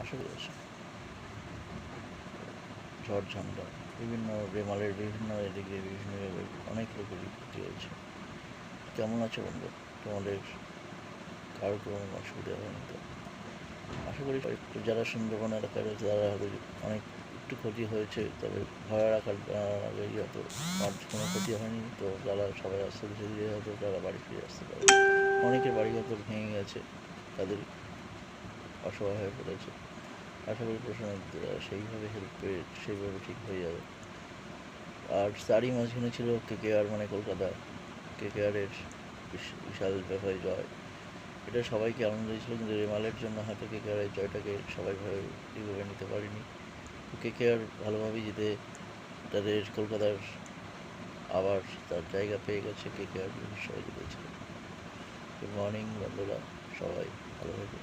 ধসে গেছে। ঝড় ঝঞ্ঝা বিভিন্ন রেমালের বিভিন্ন এদিকে বিভিন্ন অনেক লোকেরই ক্ষতি হয়েছে। কেমন আছে বন্ধু? তোমাদের কারো কোনো অসুবিধা হয়নি তো? আশা করি যারা সুন্দরবন এলাকায় রয়েছে তারা হয়তো অনেক একটু ক্ষতি হয়েছে, তবে ভয় রাখার আগেই হয়তো আর কোনো ক্ষতি হয়নি। তো যারা সবাই আস্তে ধীরে ধীরে হয়তো তারা বাড়ি ফিরে আসতে পারে। অনেকের বাড়ি হয়তো ভেঙে গেছে, তাদের অসহায় হয়ে পড়েছে। আশা করি প্রশাসন সেইভাবে হেল্প পেয়ে সেইভাবে ঠিক হয়ে যাবে। আর তারই মাঝখানে ছিল কেকেআর, মানে কলকাতা কেকেআরের বিশাল ব্যাপারে জয়। এটা সবাইকে আনন্দ দিয়েছিল, কিন্তু রেমালের জন্য হয়তো কেকেআরের জয়টাকে সবাই ঠিকভাবে নিতে পারেনি। কেকেআর ভালোভাবেই জিতে তাদের কলকাতার আবার তার জায়গা পেয়ে গেছে। কেকেআর সবাই জিতেছিল। গুড মর্নিং বন্ধুরা, সবাই ভালো থাকবে।